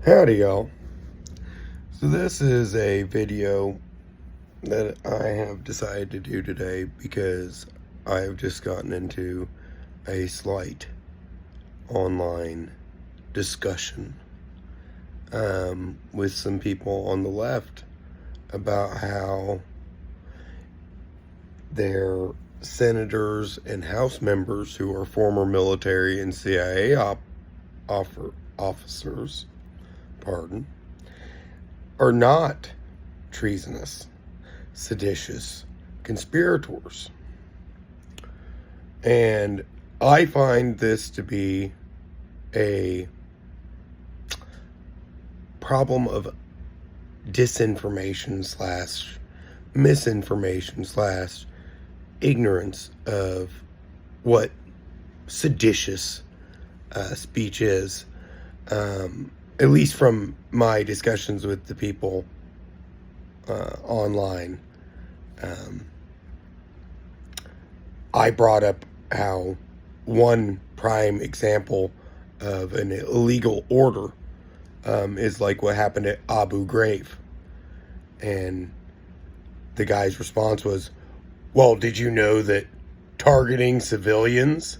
Howdy, y'all. So this is a video that I have decided to do today because I have just gotten into a slight online discussion with some people on the left about how their senators and House members who are former military and CIA officers are not treasonous, seditious conspirators. And I find this to be a problem of disinformation slash misinformation slash ignorance of what seditious speech is. At least from my discussions with the people online, I brought up how one prime example of an illegal order is like what happened at Abu Ghraib. And the guy's response was, well, did you know that targeting civilians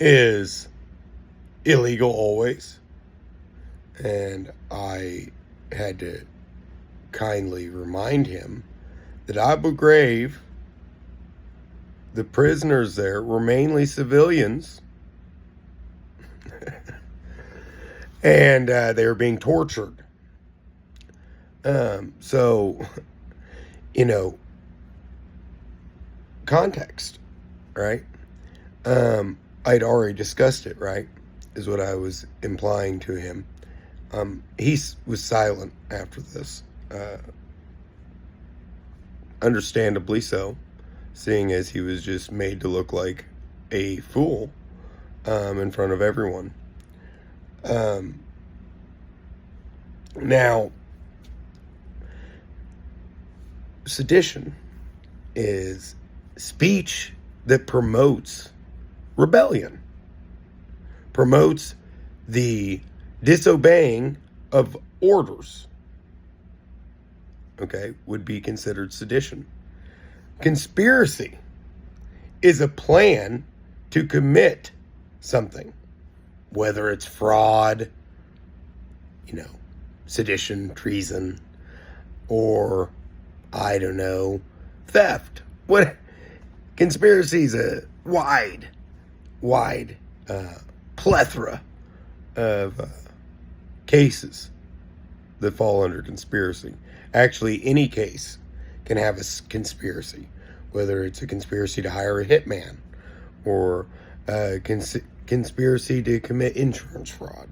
is illegal always? And I had to kindly remind him that Abu Ghraib, the prisoners there were mainly civilians, and they were being tortured. So, context, right? I'd already discussed it, right? Is what I was implying to him. He was silent after this, understandably so, seeing as he was just made to look like a fool in front of everyone. Now, sedition is speech that promotes rebellion, promotes the disobeying of orders, would be considered sedition. Conspiracy is a plan to commit something, whether it's fraud, sedition, treason, or, I don't know, theft. What? Conspiracy is a wide plethora of cases that fall under conspiracy. Actually, any case can have a conspiracy, whether it's a conspiracy to hire a hitman or a conspiracy to commit insurance fraud.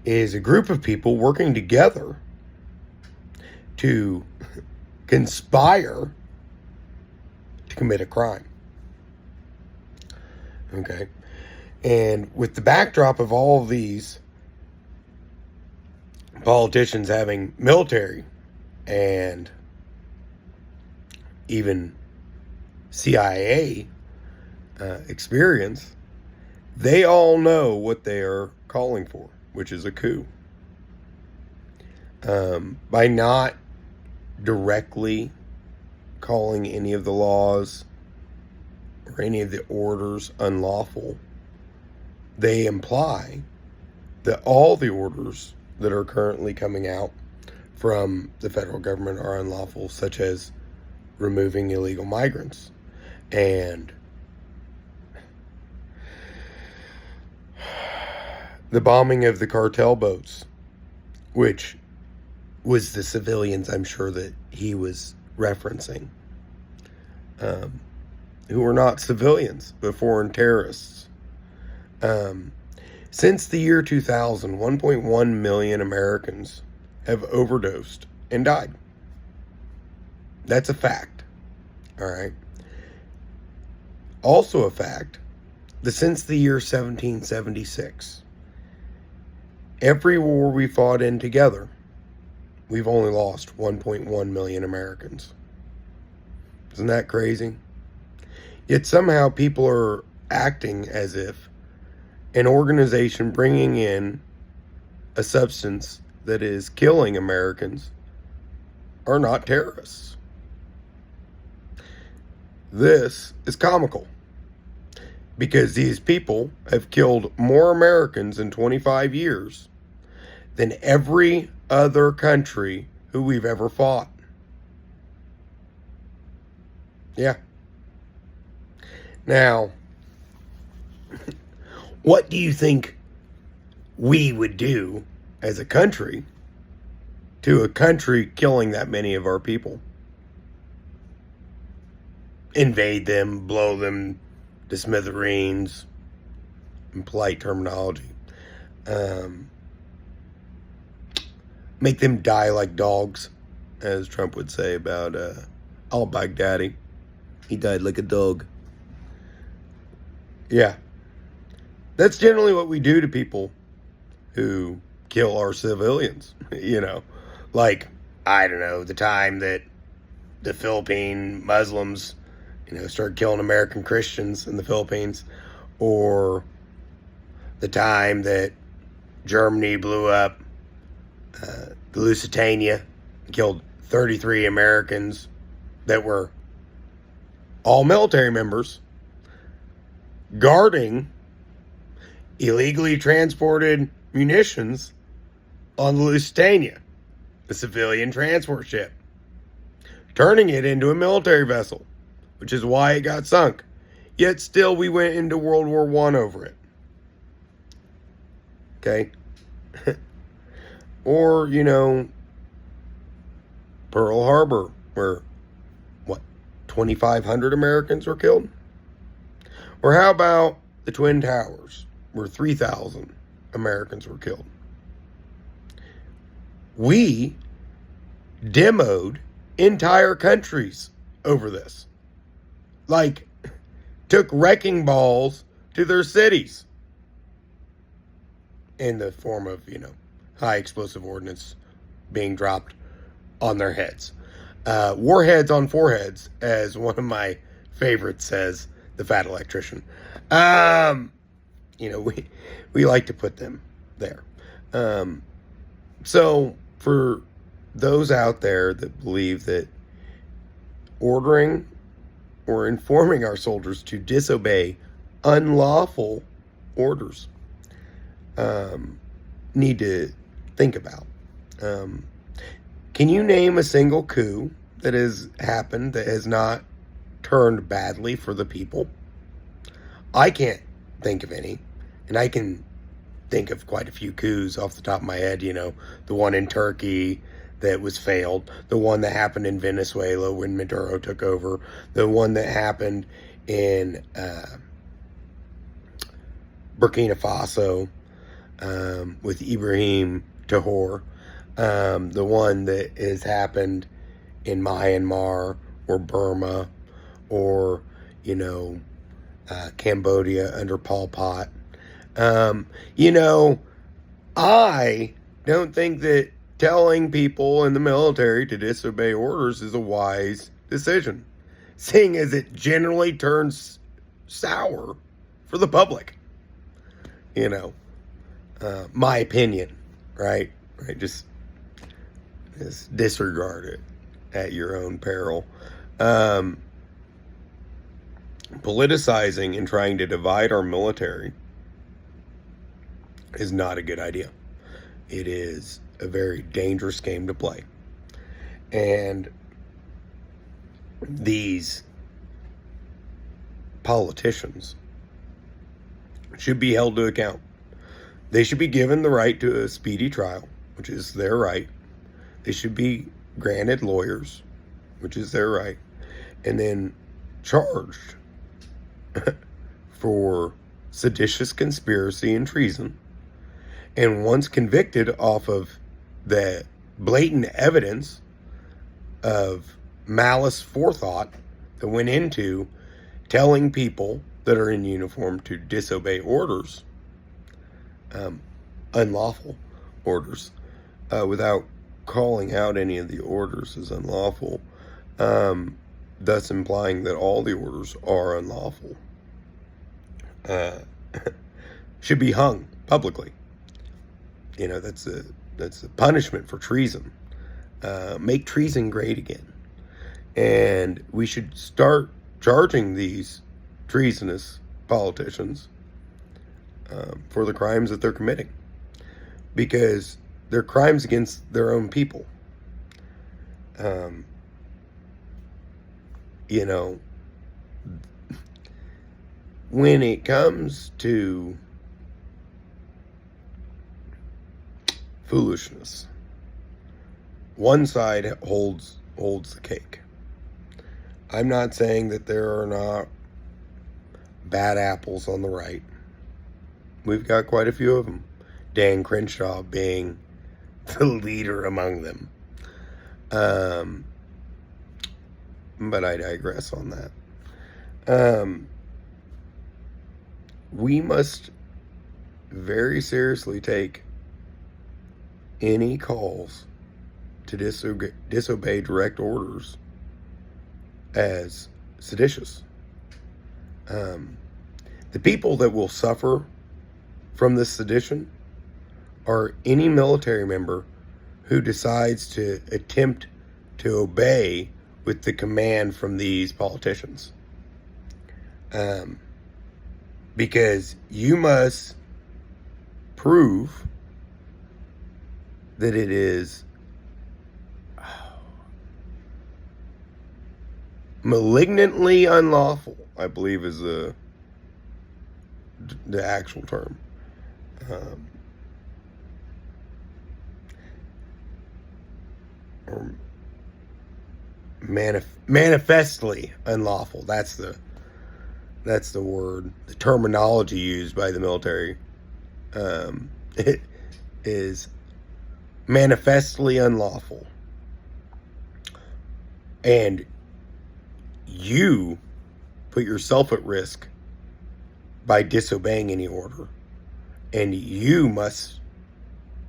Is a group of people working together to conspire to commit a crime. And with the backdrop of all of these politicians having military and even CIA experience, they all know what they are calling for, which is a coup. By not directly calling any of the laws or any of the orders unlawful, they imply that all the orders that are currently coming out from the federal government are unlawful, such as removing illegal migrants and the bombing of the cartel boats, which was the civilians, I'm sure, that he was referencing, who were not civilians, but foreign terrorists. Since the year 2000, 1.1 million Americans have overdosed and died. That's a fact. All right. Also a fact that since the year 1776, every war we fought in together, we've only lost 1.1 million Americans. Isn't that crazy? Yet somehow people are acting as if an organization bringing in a substance that is killing Americans are not terrorists. This is comical because these people have killed more Americans in 25 years than every other country who we've ever fought. Yeah. Now, what do you think we would do as a country to a country killing that many of our people? Invade them, blow them to smithereens, in polite terminology. Make them die like dogs, as Trump would say about al-Baghdadi. He died like a dog. Yeah. That's generally what we do to people who kill our civilians. Like, I don't know, the time that the Philippine Muslims, started killing American Christians in the Philippines, or the time that Germany blew up the Lusitania, killed 33 Americans that were all military members guarding illegally transported munitions on the Lusitania, a civilian transport ship, turning it into a military vessel, which is why it got sunk. Yet still we went into World War I over it. Okay? Or, Pearl Harbor, where, 2,500 Americans were killed? Or how about the Twin Towers, where 3,000 Americans were killed? We demoed entire countries over this. Like, took wrecking balls to their cities in the form of, high explosive ordnance being dropped on their heads. Warheads on foreheads, as one of my favorites says, the fat electrician. We like to put them there. So for those out there that believe that ordering or informing our soldiers to disobey unlawful orders, need to think about. Can you name a single coup that has happened that has not turned badly for the people? I can't think of any. And I can think of quite a few coups off the top of my head. The one in Turkey that was failed. The one that happened in Venezuela when Maduro took over. The one that happened in Burkina Faso with Ibrahim Traore. The one that has happened in Myanmar or Burma or, Cambodia under Pol Pot. I don't think that telling people in the military to disobey orders is a wise decision, seeing as it generally turns sour for the public. My opinion, right? Just disregard it at your own peril. Politicizing and trying to divide our military is not a good idea. It is a very dangerous game to play. And these politicians should be held to account. They should be given the right to a speedy trial, which is their right. They should be granted lawyers, which is their right, and then charged for seditious conspiracy and treason. And once convicted off of the blatant evidence of malice forethought that went into telling people that are in uniform to disobey orders, unlawful orders, without calling out any of the orders as unlawful, thus implying that all the orders are unlawful, should be hung publicly. That's a punishment for treason. Make treason great again. And we should start charging these treasonous politicians for the crimes that they're committing, because they're crimes against their own people. When it comes to foolishness, one side holds the cake. I'm not saying that there are not bad apples on the right. We've got quite a few of them. Dan Crenshaw being the leader among them. But I digress on that. We must very seriously take any calls to disobey direct orders as seditious. The people that will suffer from this sedition are any military member who decides to attempt to obey with the command from these politicians. Because you must prove that it is malignantly unlawful, I believe is the actual term. Or manifestly unlawful. That's the word, the terminology used by the military. It is manifestly unlawful. And you put yourself at risk by disobeying any order. And you must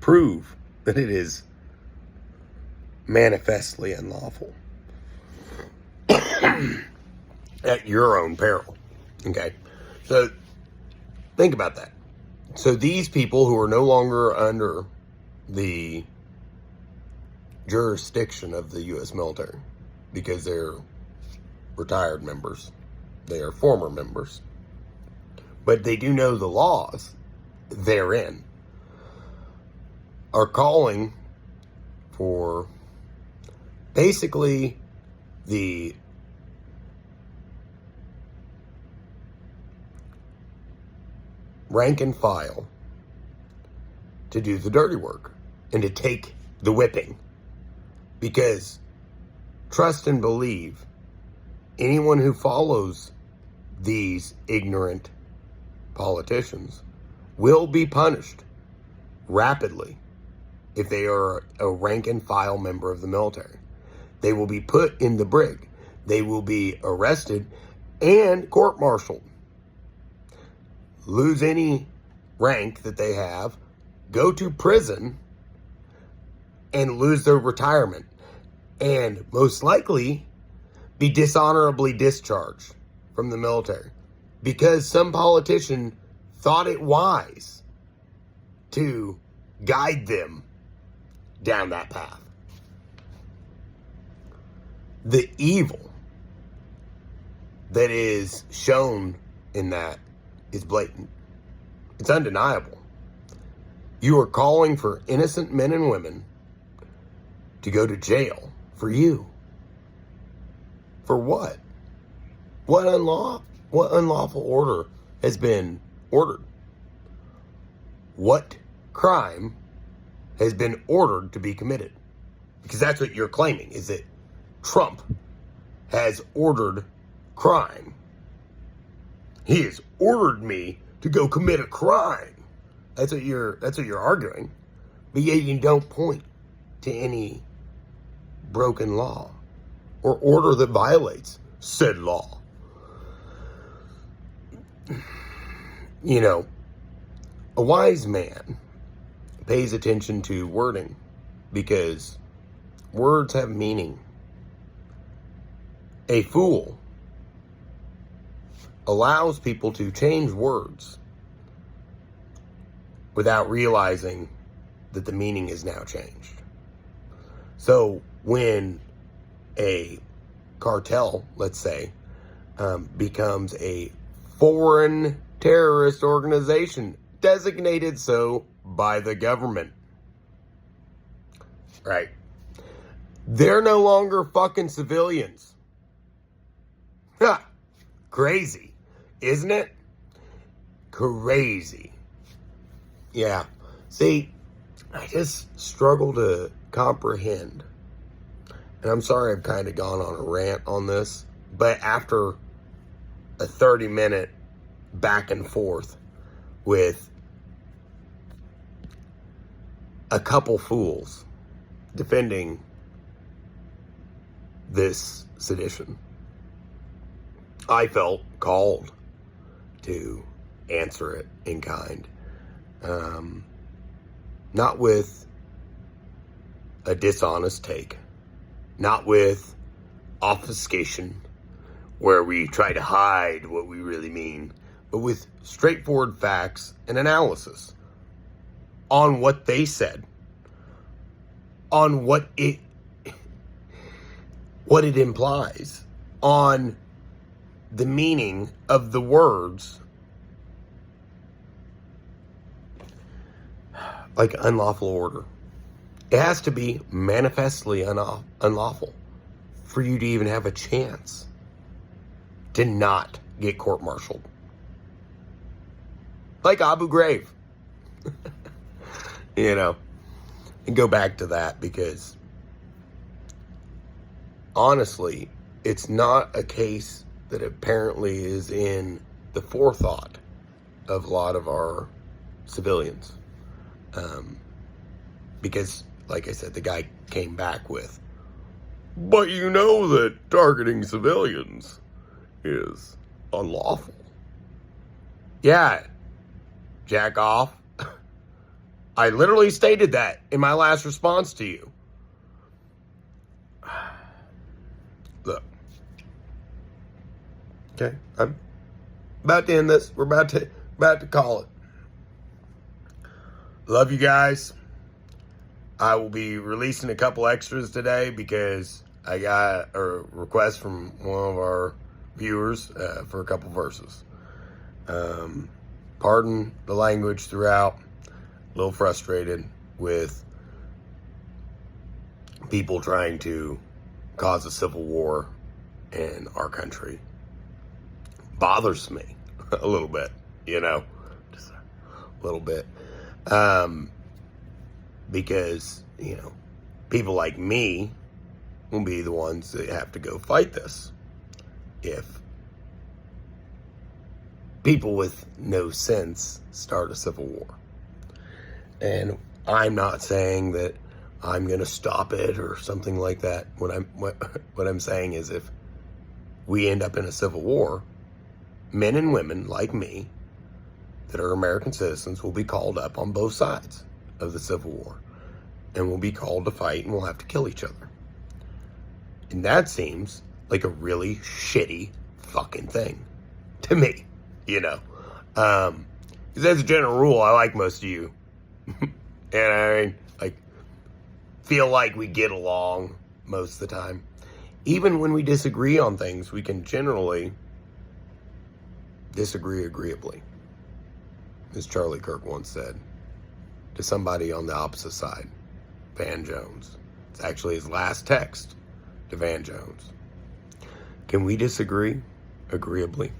prove that it is manifestly unlawful at your own peril. Okay? So, think about that. So, these people who are no longer under the jurisdiction of the U.S. military, because they're retired members, they are former members, but they do know the laws therein, are calling for basically the rank and file to do the dirty work and to take the whipping. Because trust and believe, anyone who follows these ignorant politicians will be punished rapidly if they are a rank and file member of the military. They will be put in the brig. They will be arrested and court-martialed. Lose any rank that they have, go to prison, and lose their retirement. And most likely be dishonorably discharged from the military because some politician thought it wise to guide them down that path. The evil that is shown in that is blatant. It's undeniable. You are calling for innocent men and women to go to jail for you. For what? What unlawful order has been ordered? What crime has been ordered to be committed? Because that's what you're claiming, is that Trump has ordered crime. He has ordered me to go commit a crime. That's what you're arguing. But yet you don't point to any broken law or order that violates said law. You know, a wise man pays attention to wording because words have meaning. A fool allows people to change words without realizing that the meaning is now changed. So when a cartel, let's say, becomes a foreign terrorist organization, designated so by the government, right? They're no longer fucking civilians. Ha! Crazy, isn't it? Crazy. Yeah. See, I just struggle to comprehend. And I'm sorry I've kind of gone on a rant on this, but after a 30-minute back and forth with a couple fools defending this sedition, I felt called to answer it in kind. Not with a dishonest take, not with obfuscation where we try to hide what we really mean, but with straightforward facts and analysis on what they said, on what it implies, on the meaning of the words, like unlawful order. It has to be manifestly unlawful for you to even have a chance to not get court-martialed. Like Abu Ghraib. You know, and go back to that because honestly, it's not a case that apparently is in the forethought of a lot of our civilians. Because, like I said, the guy came back with, but you know that targeting civilians is unlawful. Yeah, jack off. I literally stated that in my last response to you. Look. Okay, I'm about to end this. We're about to call it. Love you guys. I will be releasing a couple extras today because I got a request from one of our viewers for a couple verses. Pardon the language throughout. A little frustrated with people trying to cause a civil war in our country. Bothers me a little bit, you know, just a little bit. Because, you know, people like me will be the ones that have to go fight this. If people with no sense start a civil war. And I'm not saying that I'm going to stop it or something like that. What I'm saying is if we end up in a civil war, men and women like me that are American citizens will be called up on both sides of the Civil War. And we'll be called to fight and we'll have to kill each other. And that seems like a really shitty fucking thing to me, you know. Because as a general rule, I like most of you. And I mean, like, feel like we get along most of the time. Even when we disagree on things, we can generally disagree agreeably. As Charlie Kirk once said to somebody on the opposite side, Van Jones. It's actually his last text to Van Jones. Can we disagree agreeably?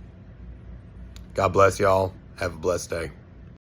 God bless y'all. Have a blessed day.